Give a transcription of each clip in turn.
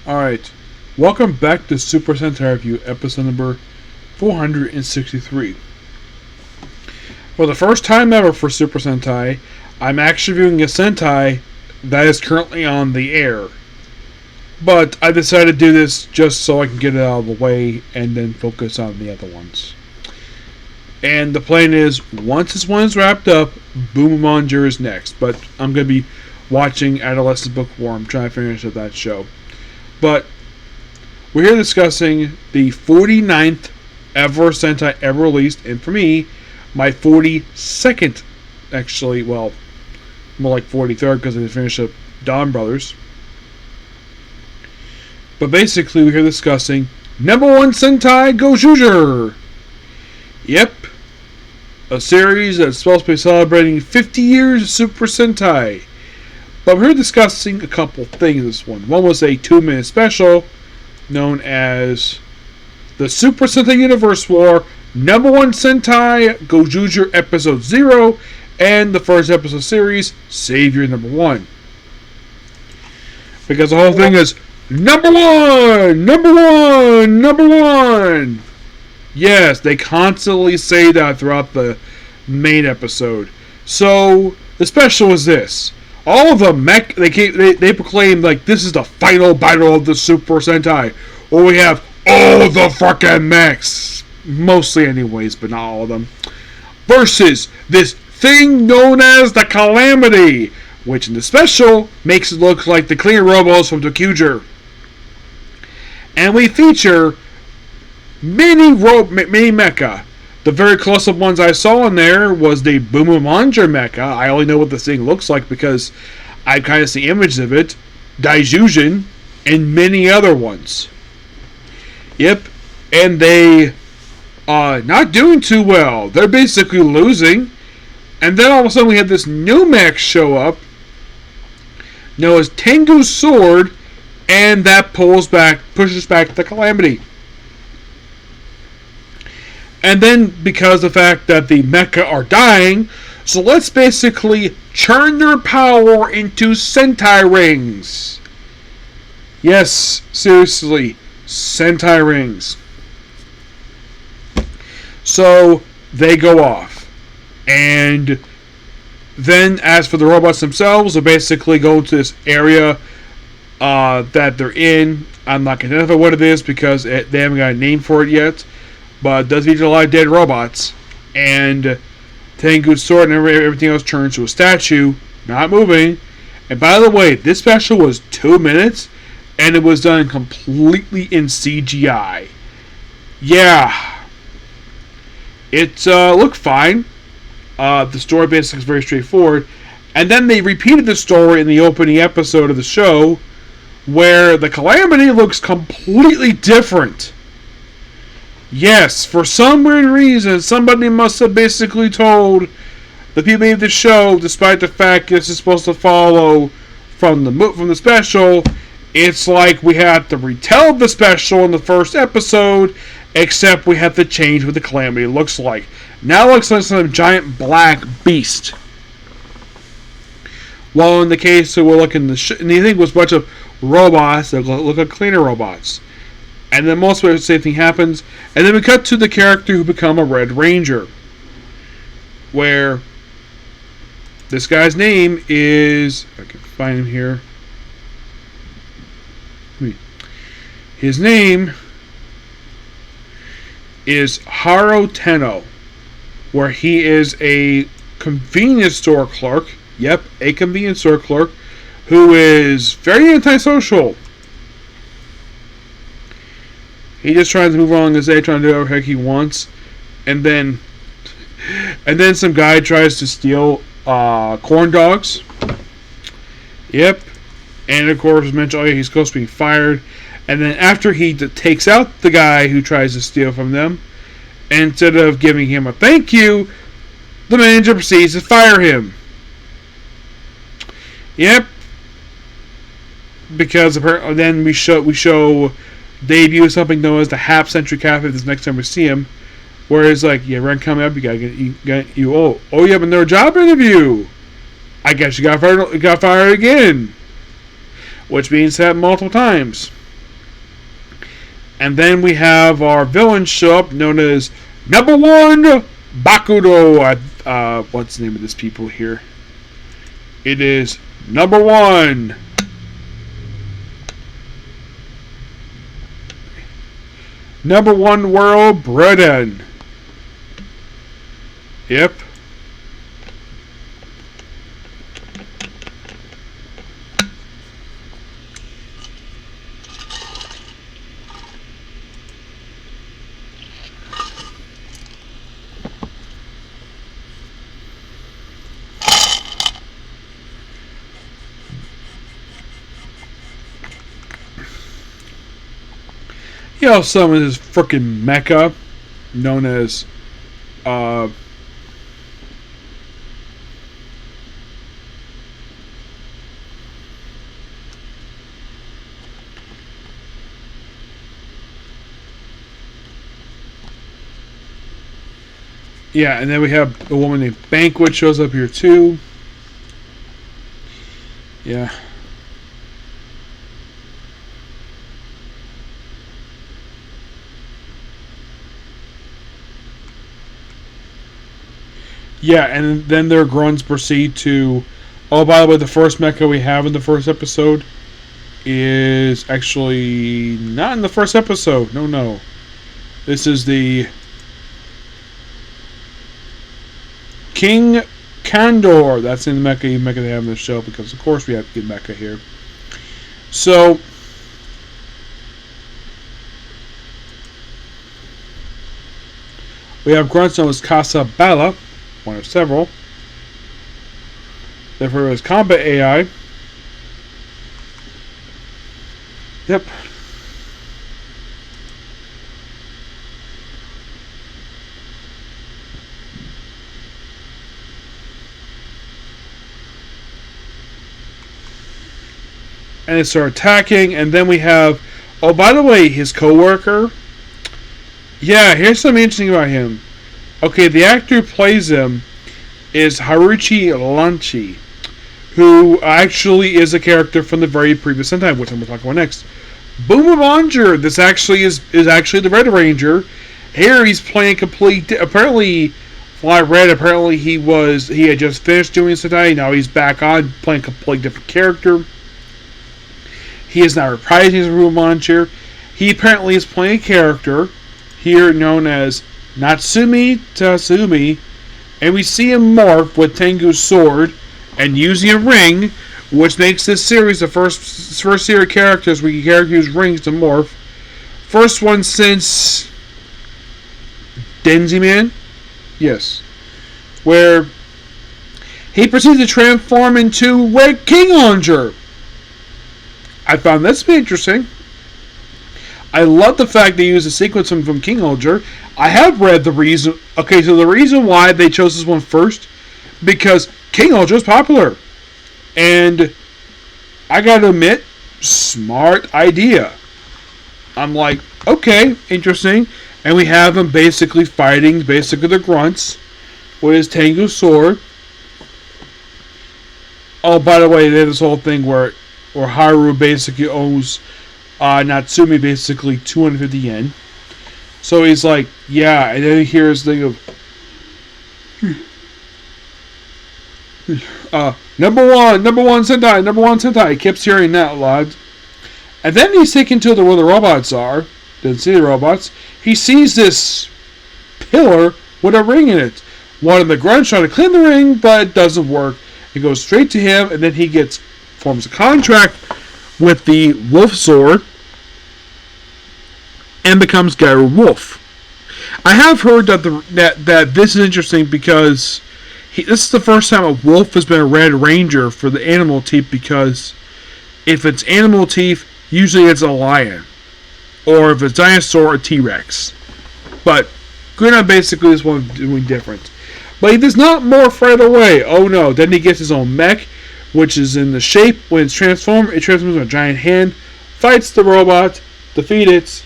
Alright, welcome back to Super Sentai Review, episode number 463. For the first time ever for Super Sentai, I'm actually reviewing a Sentai that is currently on the air. But I decided to do this just so I can get it out of the way and then focus on the other ones. And the plan is, once this one is wrapped up, Boomerang is next. But I'm going to be watching Adolescent Bookworm, trying to finish up that show. But we're here discussing the 49th ever Sentai ever released, and for me, my 42nd, actually, well, more like 43rd because I finished up Dawn Brothers. But basically, we're here discussing number 1 Sentai Gozyuger. Yep, a series that's supposed to be celebrating 50 years of Super Sentai. But we're discussing a couple things in this one. One was a 2-minute special known as the Super Sentai Universe War number 1 Sentai Gozyuger Episode 0 and the first episode series Savior number 1. Because the whole thing is number 1! Number 1! Number 1! Yes, they constantly say that throughout the main episode. So, the special is this. All of them, they proclaim like this is the final battle of the Super Sentai, where we have all the fucking mechs, mostly anyways, but not all of them, versus this thing known as the Calamity, which in the special makes it look like the clean robots from Gozyuger. And we feature many mecha. The very close-up ones I saw in there was the Boomerang mecha. I only know what this thing looks like because I kind of see images of it. Gozyuger, and many other ones. Yep, and they not doing too well. They're basically losing. And then all of a sudden we have this new mech show up, known as Tengu's Sword, and that pushes back the Calamity. And then, because of the fact that the mecha are dying, so let's basically churn their power into Sentai rings. Yes, seriously, Sentai rings. So, they go off. And then, as for the robots themselves, they basically go to this area that they're in. I'm not going to identify what it is because they haven't got a name for it yet. But it does feature a lot of dead robots. And Tengu's sword and everything else turns to a statue, not moving. And by the way, this special was 2 minutes, and it was done completely in CGI. Yeah. It looked fine. The story basically is very straightforward. And then they repeated the story in the opening episode of the show, where the Calamity looks completely different. Yes, for some weird reason, somebody must have basically told the people who made the show, despite the fact this is supposed to follow from the special, it's like we had to retell the special in the first episode, except we have to change what the Calamity looks like. Now it looks like some giant black beast. While in the case that we're looking, and you think it was a bunch of robots that look like cleaner robots. And then most of the same thing happens. And then we cut to the character who become a Red Ranger. Where this guy's name is... if I can find him here. His name is Haro Tenno. Where he is a convenience store clerk. Yep, a convenience store clerk. Who is very antisocial. He just tries to move along his day, trying to do whatever heck he wants. And then some guy tries to steal corn dogs. Yep. And of course, mentioned, he's supposed to be fired. And then after he takes out the guy who tries to steal from them, instead of giving him a thank you, the manager proceeds to fire him. Yep. Because then we show debut something known as the Half Century Cafe this next time we see him, where it's like, yeah, we're coming up, you have another job interview. I guess you got fired again. Which means that multiple times. And then we have our villain show up, known as Number One Bakudo. What's the name of this people here? It is Number One. Number One World Britain. Yep. He also summoned his frickin' mecha, known as, yeah, and then we have a woman named Banquet shows up here too. Yeah. Yeah, and then their grunts proceed to... Oh, by the way, the first mecha we have in the first episode is actually not in the first episode. No. This is the King Kandor. That's in the mecha they have in the show, because of course we have to get mecha here. So... we have grunts known as Casa Bella, one of several. Therefore, is combat AI. Yep. And they start attacking, and then we have... Oh, by the way, his co-worker... Yeah, here's something interesting about him. Okay, the actor who plays him is Haruchi Lanchi, who actually is a character from the very previous Sentai, which I'm going to talk about next. Boomerang, this actually is actually the Red Ranger. Here he's playing apparently, well, I read apparently he had just finished doing Sentai, now he's back on playing a completely different character. He is now reprising his Boomerang. He apparently is playing a character here known as Natsumi Tatsumi, and we see him morph with Tengu's sword and using a ring, which makes this series the first series of characters we can use rings to morph. First one since Denzi Man, yes, where he proceeds to transform into Red King Launcher. I found this to be interesting. I love the fact they use a sequence from King Launcher. I have read the reason. Okay, so the reason why they chose this one first, because King Launcher is popular, and I gotta admit, smart idea. I'm like, okay, interesting, and we have him basically fighting the grunts with his Tengu sword. Oh, by the way, there's this whole thing where Haru basically owes Natsumi basically 250 yen. So he's like, yeah, and then he hears the thing of number one Sentai. He keeps hearing that a lot. And then he's taken to where the robots are. Doesn't see the robots. He sees this pillar with a ring in it. One of the grunts trying to clean the ring, but it doesn't work. It goes straight to him, and then he forms a contract with the wolf sword and becomes Gyro Wolf. I have heard that this is interesting because this is the first time a wolf has been a Red Ranger for the animal teeth, because if it's animal teeth, usually it's a lion, or if it's dinosaur, a T-Rex. But Guna basically is one doing different. But he does not morph right away. Oh no! Then he gets his own mech, which is in the shape when it's transformed. It transforms into a giant hand, fights the robot, defeats it,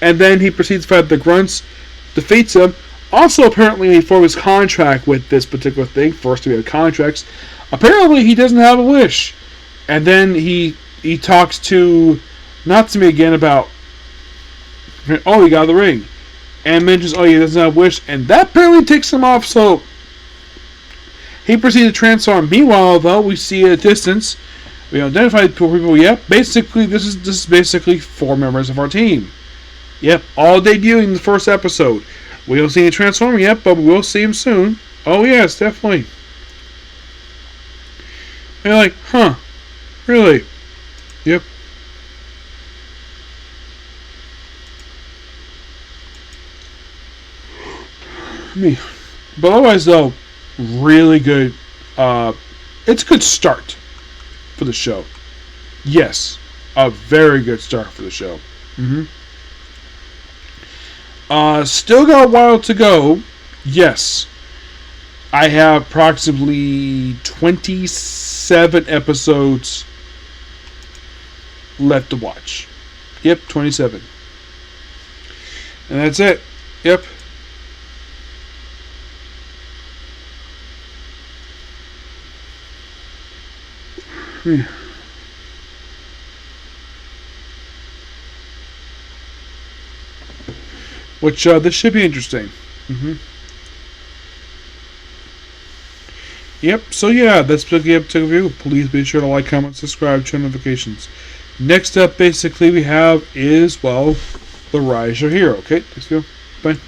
and then he proceeds to fight the grunts, defeats him. Also, apparently, he formed his contract with this particular thing. First, we have contracts. Apparently, he doesn't have a wish. And then he talks to Natsumi again about Oh, he got the ring. And mentions, oh, he doesn't have a wish. And that apparently takes him off, so he proceeds to transform. Meanwhile, though, we see at a distance, we identified people. Yep, basically, this is basically 4 members of our team. Yep, all debuting in the first episode. We don't see him transform yet, but we will see him soon. Oh, yes, definitely. And you're like, huh, really? Yep. But otherwise, though, really good. It's a good start for the show. Yes, a very good start for the show. Still got a while to go. Yes. I have approximately 27 episodes left to watch. Yep, 27. And that's it. Yep. Which, this should be interesting. Yep, so yeah, that's the episode review. Please be sure to like, comment, subscribe, turn notifications. Next up, basically, we have is, well, the Rise Your Hero. Okay, let's go. Bye.